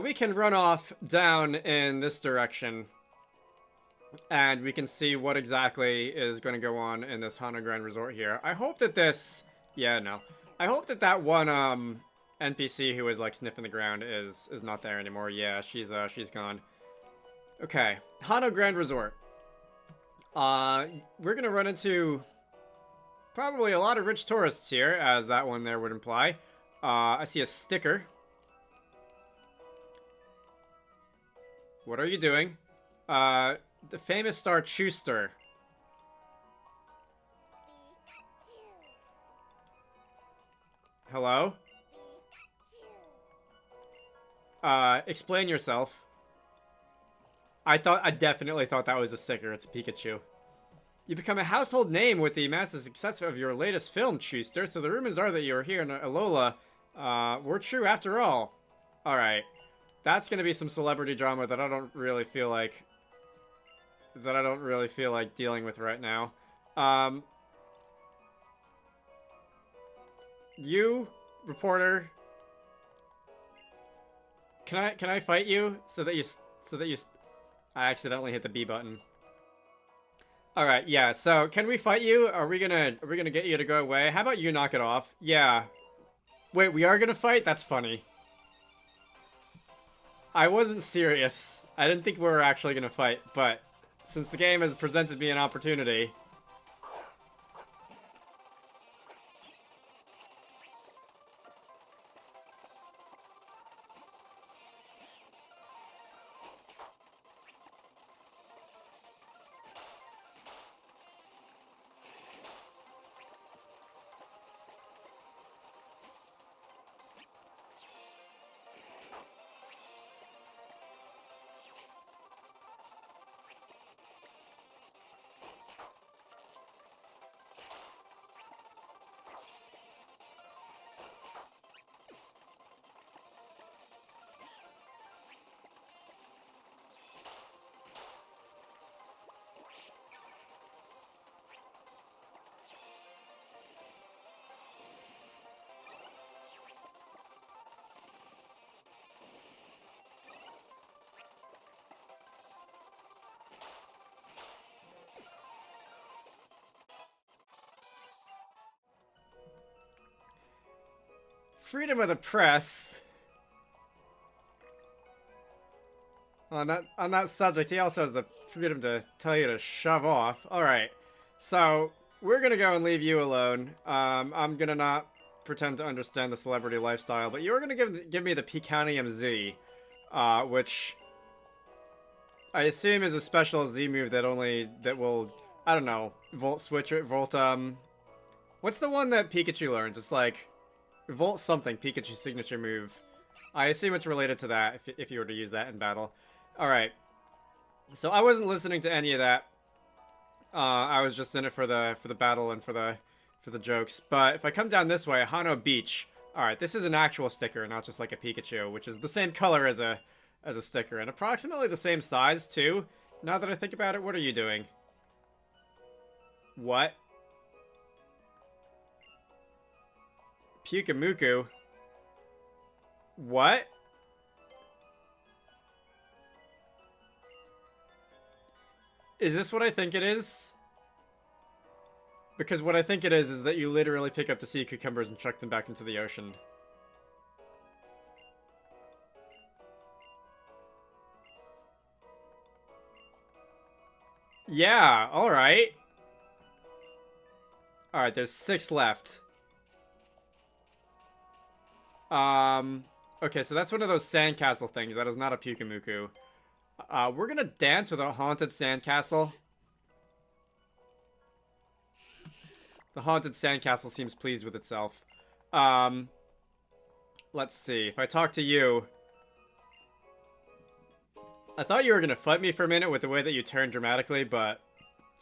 We can run off down in this direction, and we can see what exactly is going to go on in this Hano Grand Resort here. I hope that this... Yeah, no. I hope that that one, NPC who was, like, sniffing the ground is not there anymore. Yeah, she's gone. Okay. Hano Grand Resort. We're gonna run into probably a lot of rich tourists here, as that one there would imply. I see a sticker. What are you doing? The famous star Chuster. Hello? Explain yourself. I definitely thought that was a sticker. It's a Pikachu. You become a household name with the massive success of your latest film, Chuster, so the rumors are that you are here in Alola were true after all. Alright. That's gonna be some celebrity drama that I don't really feel like dealing with right now. You, reporter, can I fight you so that you I accidentally hit the B button. Alright, yeah, so can we fight you? Are we gonna get you to go away? How about you knock it off? Yeah. Wait, we are gonna fight? That's funny. I wasn't serious. I didn't think we were actually gonna fight, but since the game has presented me an opportunity... Freedom of the press. On that subject, he also has the freedom to tell you to shove off. Alright. So, we're gonna go and leave you alone. I'm gonna not pretend to understand the celebrity lifestyle, but you're gonna give me the Picanium Z, which I assume is a special Z move that will, I don't know, Volt Switch it, Volt, what's the one that Pikachu learns? It's like, Volt something, Pikachu's signature move. I assume it's related to that, if you were to use that in battle. Alright. So I wasn't listening to any of that. I was just in it for the battle and for the jokes. But if I come down this way, Hano Beach. Alright, this is an actual sticker, not just like a Pikachu, which is the same color as a sticker, and approximately the same size, too. Now that I think about it, what are you doing? What? Pyukumuku. What? Is this what I think it is? Because what I think it is that you literally pick up the sea cucumbers and chuck them back into the ocean. Yeah, alright. Alright, there's 6 left. Okay, so that's one of those sandcastle things. That is not a Pyukumuku. We're gonna dance with a haunted sandcastle. The haunted sandcastle seems pleased with itself. Let's see. If I talk to you... I thought you were gonna fight me for a minute with the way that you turned dramatically, but...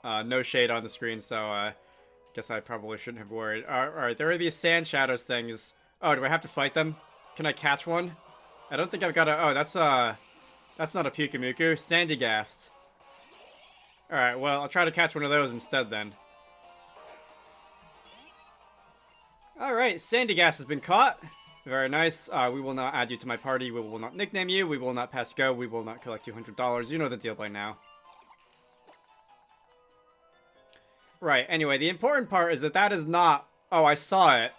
no shade on the screen, so, guess I probably shouldn't have worried. Alright, there are these sand shadows things. Oh, do I have to fight them? Can I catch one? I don't think I've got a... Oh, that's not a Pyukumuku. Sandygast. Alright, well, I'll try to catch one of those instead, then. Alright, Sandygast has been caught. Very nice. We will not add you to my party. We will not nickname you. We will not pass go. We will not collect $200. You know the deal by now. Right, anyway, the important part is that is not... Oh, I saw it.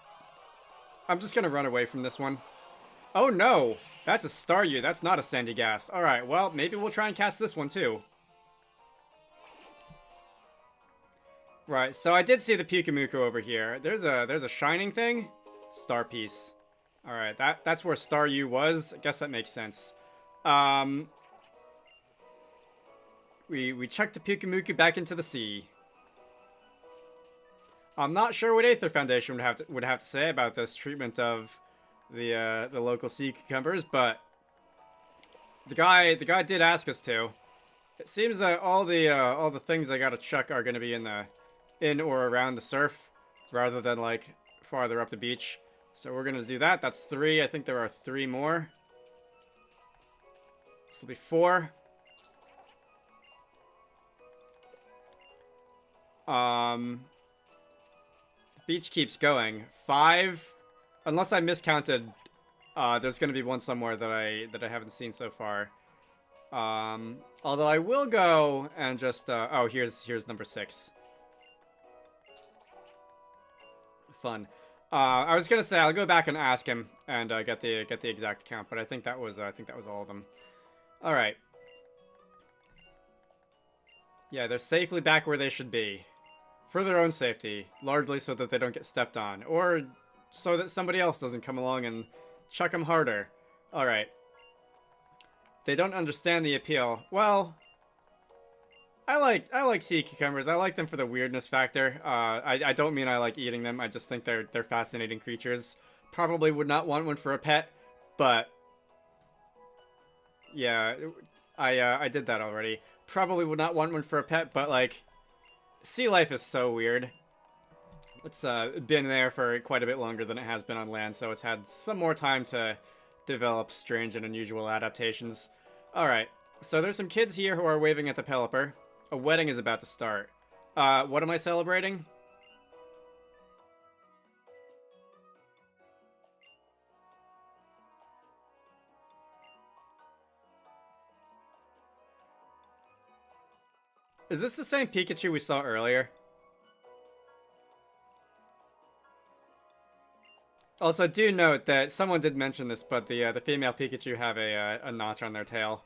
I'm just gonna run away from this one. Oh no! That's a Staryu. That's not a Sandygast. Alright, well, maybe we'll try and cast this one too. Right, so I did see the Pikamuku over here. There's a shining thing. Star piece. Alright, that's where Staryu was. I guess that makes sense. We chucked the Pikamuku back into the sea. I'm not sure what Aether Foundation would have to say about this treatment of the local sea cucumbers, but the guy did ask us to. It seems that all the things I gotta chuck are gonna be in or around the surf, rather than like farther up the beach. So we're gonna do that. That's 3. I think there are 3 more. This will be 4. Beach keeps going. 5. Unless I miscounted, there's going to be one somewhere that I haven't seen so far. Although I will go and just oh, here's number 6. Fun. I was gonna say I'll go back and ask him and get the exact count, but I think that was all of them. All right. Yeah, they're safely back where they should be. For their own safety, largely so that they don't get stepped on, or so that somebody else doesn't come along and chuck them harder. Alright. They don't understand the appeal. Well, I like sea cucumbers. I like them for the weirdness factor. I don't mean I like eating them. I just think they're fascinating creatures. Probably would not want one for a pet, but yeah, I did that already. Probably would not want one for a pet, but like, sea life is so weird. It's been there for quite a bit longer than it has been on land, so it's had some more time to develop strange and unusual adaptations. Alright, so there's some kids here who are waving at the Pelipper. A wedding is about to start. What am I celebrating? Is this the same Pikachu we saw earlier? Also, do note that someone did mention this, but the female Pikachu have a notch on their tail.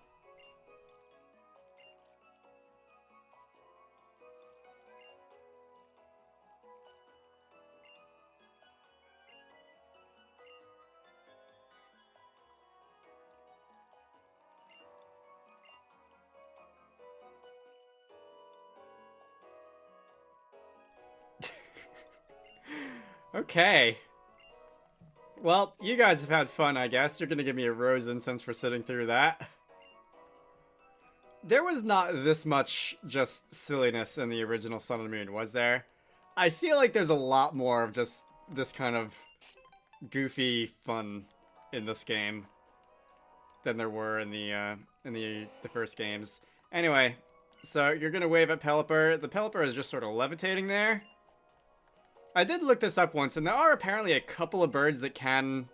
Okay. Well, you guys have had fun, I guess. You're gonna give me a rose incense for sitting through that. There was not this much just silliness in the original Sun and Moon, was there? I feel like there's a lot more of just this kind of goofy fun in this game than there were in the first games. Anyway, so you're gonna wave at Pelipper. The Pelipper is just sort of levitating there. I did look this up once, and there are apparently a couple of birds that can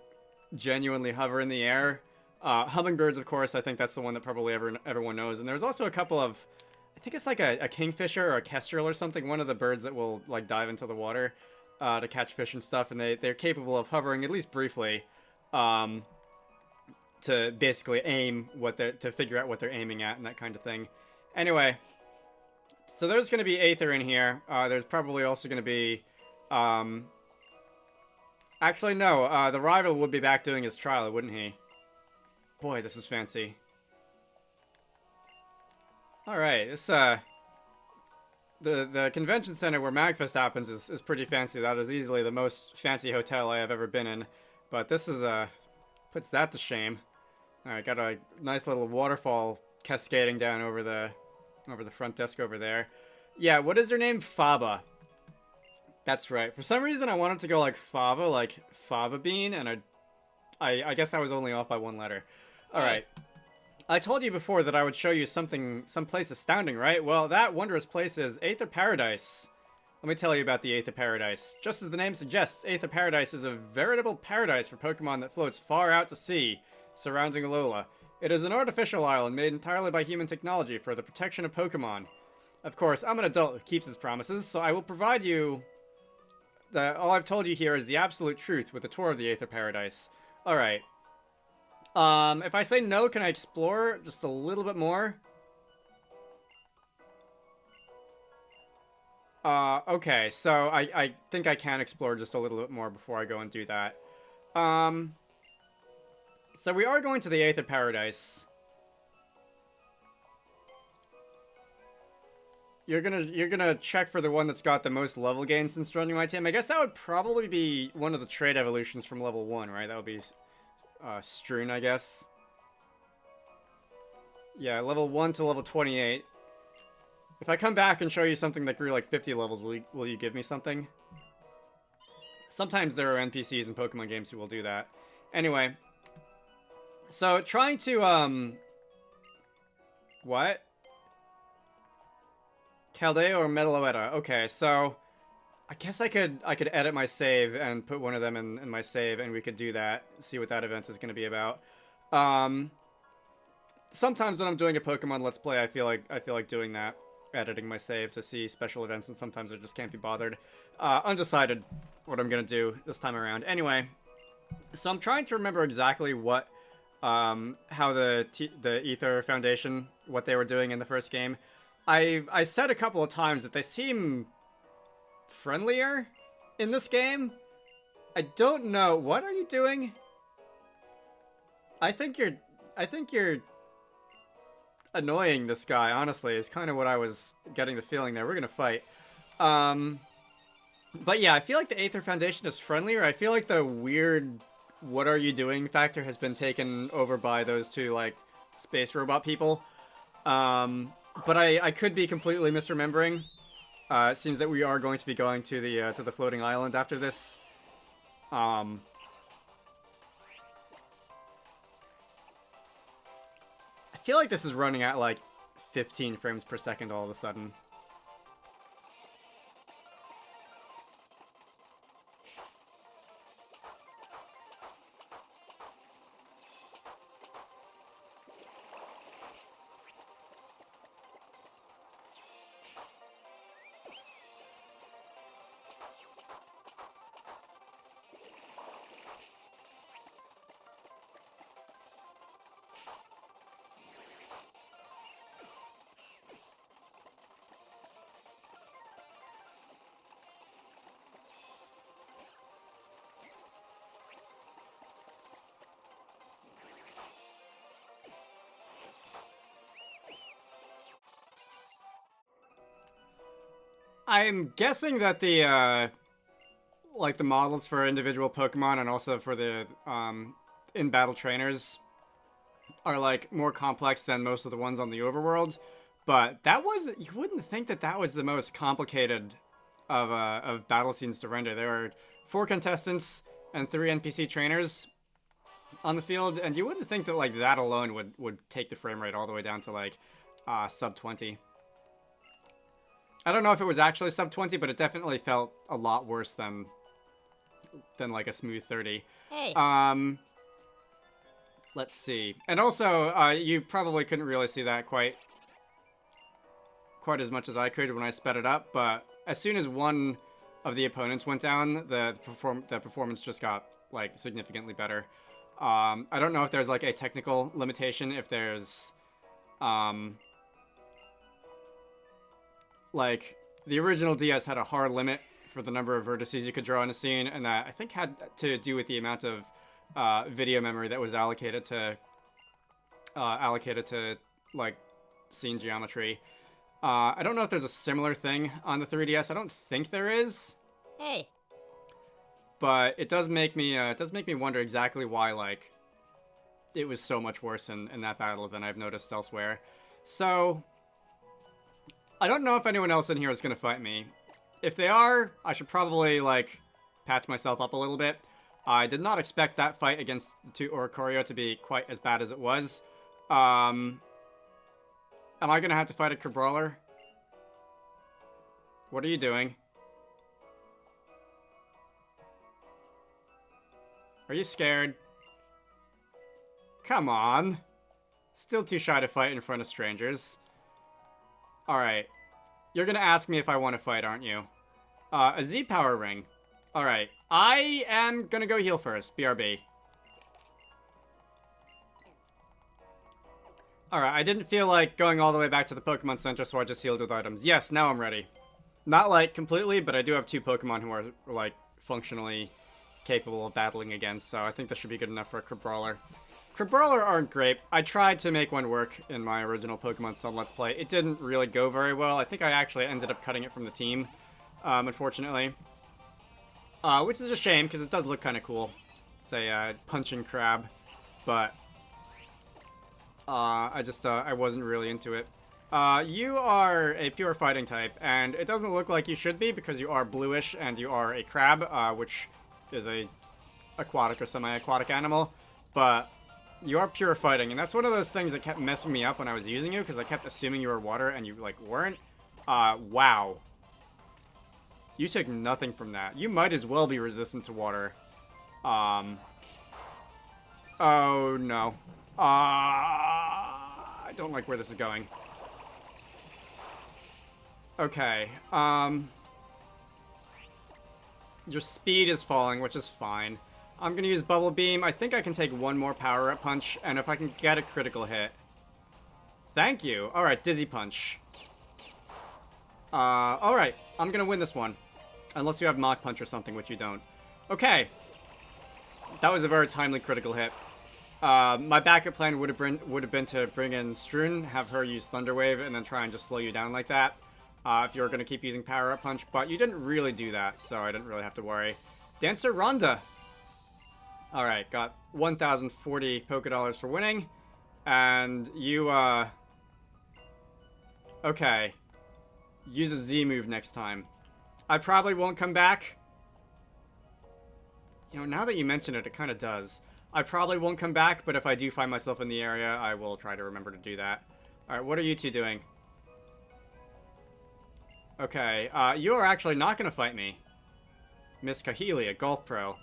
genuinely hover in the air. Hummingbirds, of course, I think that's the one that probably everyone knows. And there's also a couple of, I think it's like a kingfisher or a kestrel or something, one of the birds that will like dive into the water to catch fish and stuff, and they're capable of hovering, at least briefly, to basically aim to figure out what they're aiming at and that kind of thing. Anyway, so there's going to be Aether in here. There's probably also going to be... Actually, no. The rival would be back doing his trial, wouldn't he? Boy, this is fancy. Alright, this, the convention center where MagFest happens is pretty fancy. That is easily the most fancy hotel I have ever been in. But this is, puts that to shame. Alright, got a nice little waterfall cascading down over the front desk over there. Yeah, what is her name? Faba. That's right. For some reason, I wanted to go like Fava, like Fava Bean, and I guess I was only off by one letter. All right. I told you before that I would show you someplace astounding, right? Well, that wondrous place is Aether Paradise. Let me tell you about the Aether Paradise. Just as the name suggests, Aether Paradise is a veritable paradise for Pokemon that floats far out to sea, surrounding Alola. It is an artificial island made entirely by human technology for the protection of Pokemon. Of course, I'm an adult who keeps his promises, so I will provide you... all I've told you here is the absolute truth with a tour of the Aether Paradise. Alright. If I say no, can I explore just a little bit more? Okay, so I think I can explore just a little bit more before I go and do that. So we are going to the Aether Paradise. You're gonna check for the one that's got the most level gain since joining my team. I guess that would probably be one of the trait evolutions from level 1, right? That would be Strewn, I guess. Yeah, level 1 to level 28. If I come back and show you something that grew like 50 levels, will you give me something? Sometimes there are NPCs in Pokemon games who will do that. Anyway. So, trying to, what? Caldeo or Metalloetta. Okay, so... I guess I could edit my save and put one of them in my save, and we could do that. See what that event is going to be about. Sometimes when I'm doing a Pokemon Let's Play, I feel like doing that. Editing my save to see special events, and sometimes I just can't be bothered. Undecided what I'm gonna do this time around. Anyway, so I'm trying to remember exactly what, how the Aether Foundation, what they were doing in the first game. I said a couple of times that they seem friendlier in this game. I don't know. What are you doing? I think you're annoying this guy, honestly, is kind of what I was getting the feeling there. We're gonna fight. But yeah, I feel like the Aether Foundation is friendlier. I feel like the weird what are you doing factor has been taken over by those two, like, space robot people. But I could be completely misremembering. It seems that we are going to be going to the floating island after this. I feel like this is running at like 15 frames per second all of a sudden. I'm guessing that the, like the models for individual Pokemon and also for the, in-battle trainers are, like, more complex than most of the ones on the overworld. But that was, you wouldn't think that that was the most complicated of battle scenes to render. There are 4 contestants and 3 NPC trainers on the field, and you wouldn't think that, like, that alone would take the frame rate all the way down to, like, sub 20. I don't know if it was actually sub 20, but it definitely felt a lot worse than like a smooth 30. Hey. Let's see. And also, you probably couldn't really see that quite as much as I could when I sped it up, but as soon as one of the opponents went down, the performance just got, like, significantly better. I don't know if there's, like, a technical limitation, if there's, like, the original DS had a hard limit for the number of vertices you could draw in a scene, and that I think had to do with the amount of video memory that was allocated to like scene geometry. I don't know if there's a similar thing on the 3DS. I don't think there is. Hey. But it does make me wonder exactly why, like, it was so much worse in that battle than I've noticed elsewhere. So I don't know if anyone else in here is going to fight me. If they are, I should probably, like, patch myself up a little bit. I did not expect that fight against the 2 Oricorio to be quite as bad as it was. Am I going to have to fight a Crabrawler? What are you doing? Are you scared? Come on. Still too shy to fight in front of strangers. Alright. You're gonna ask me if I want to fight, aren't you? A Z-Power Ring. Alright. I am gonna go heal first. BRB. Alright, I didn't feel like going all the way back to the Pokemon Center, so I just healed with items. Yes, now I'm ready. Not, like, completely, but I do have 2 Pokemon who are, like, functionally capable of battling against, so I think this should be good enough for a Crabrawler. Crabrawler aren't great. I tried to make one work in my original Pokemon Sun Let's Play. It didn't really go very well. I think I actually ended up cutting it from the team, unfortunately. Which is a shame, because it does look kind of cool. It's a punching crab, but I wasn't really into it. You are a pure fighting type, and it doesn't look like you should be because you are bluish and you are a crab, which is a aquatic or semi-aquatic animal, but you are pure fighting, and that's one of those things that kept messing me up when I was using you, because I kept assuming you were water and you, like, weren't. Wow. You took nothing from that. You might as well be resistant to water. Oh, no. I don't like where this is going. Okay, your speed is falling, which is fine. I'm gonna use Bubble Beam. I think I can take one more power-up punch, and if I can get a critical hit. Thank you. Alright, Dizzy Punch. Alright, I'm gonna win this one. Unless you have Mach Punch or something, which you don't. Okay. That was a very timely critical hit. My backup plan would have been to bring in Strewn, have her use Thunder Wave, and then try and just slow you down like that. If you were going to keep using Power Up Punch, but you didn't really do that, so I didn't really have to worry. Dancer Rhonda! Alright, got 1,040 Pokédollars for winning, and you, okay. Use a Z move next time. I probably won't come back. You know, now that you mention it, it kind of does. I probably won't come back, but if I do find myself in the area, I will try to remember to do that. Alright, what are you two doing? Okay, you are actually not going to fight me. Miss Kahili, a golf pro.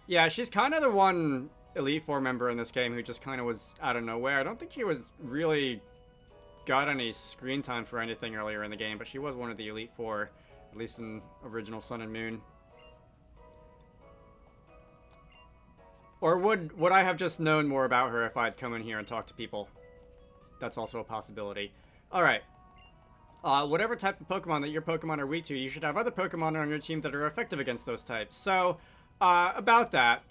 Yeah, she's kind of the one Elite Four member in this game who just kind of was out of nowhere. I don't think she was really got any screen time for anything earlier in the game, but she was one of the Elite Four, at least in original Sun and Moon. Or would I have just known more about her if I'd come in here and talked to people? That's also a possibility. Alright. Whatever type of Pokemon that your Pokemon are weak to, you should have other Pokemon on your team that are effective against those types. So, about that,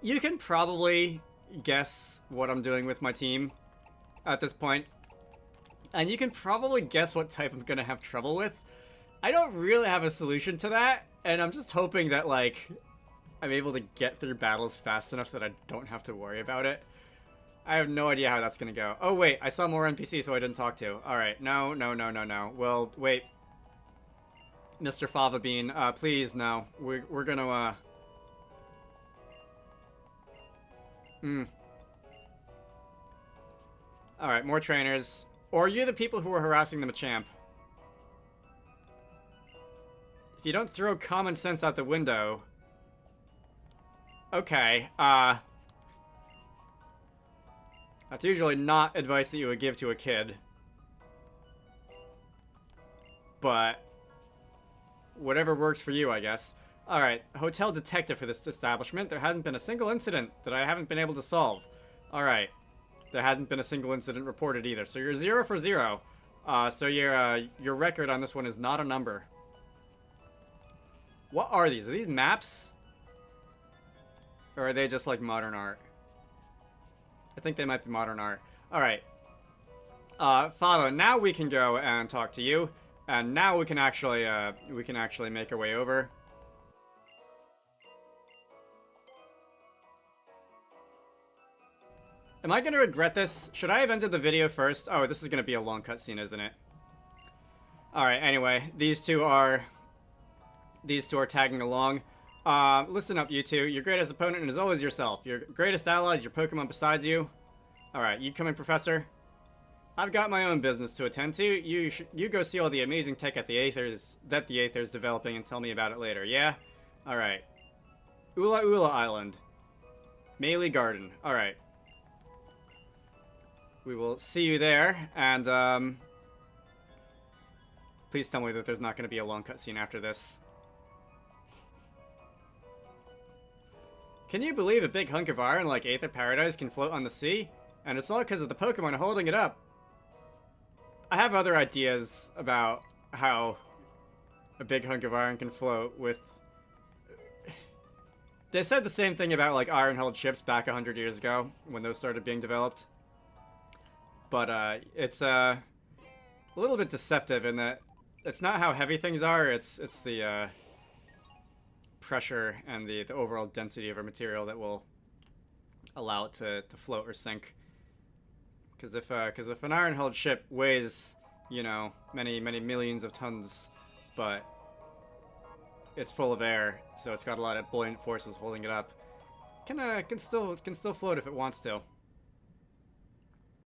you can probably guess what I'm doing with my team at this point. And you can probably guess what type I'm gonna have trouble with. I don't really have a solution to that, and I'm just hoping that, like, I'm able to get through battles fast enough that I don't have to worry about it. I have no idea how that's gonna go. Oh, wait, I saw more NPCs who I didn't talk to. Alright, no. Well, wait. Mr. Fava Bean, please, no. We're gonna, Alright, more trainers. Or are you the people who are harassing the Machamp? If you don't throw common sense out the window... Okay, that's usually not advice that you would give to a kid. But... whatever works for you, I guess. Alright, hotel detective for this establishment. There hasn't been a single incident that I haven't been able to solve. Alright. There hasn't been a single incident reported either. So you're 0 for 0. So your record on this one is not a number. What are these? Are these maps? Or are they just like modern art? I think they might be modern art. Alright. Faba, now we can go and talk to you. And now we can actually make our way over. Am I gonna regret this? Should I have ended the video first? Oh, this is gonna be a long cutscene, isn't it? Alright, anyway, these two are tagging along. Listen up, you two. Your greatest opponent is always yourself. Your greatest ally is your Pokemon besides you. Alright, you coming, Professor? I've got my own business to attend to. You go see all the amazing tech at the Aether's developing and tell me about it later, yeah? Alright. Ula Ula Island. Melee Garden. Alright. We will see you there, and, please tell me that there's not going to be a long cutscene after this. Can you believe a big hunk of iron like Aether Paradise can float on the sea? And it's all because of the Pokemon holding it up. I have other ideas about how a big hunk of iron can float with... They said the same thing about, like, iron-held ships back 100 years ago, when those started being developed. But, it's, a little bit deceptive in that it's not how heavy things are, it's the, pressure and the overall density of a material that will allow it to float or sink. Because if an iron-held ship weighs, you know, many millions of tons, but it's full of air, so it's got a lot of buoyant forces holding it up, can still float if it wants to.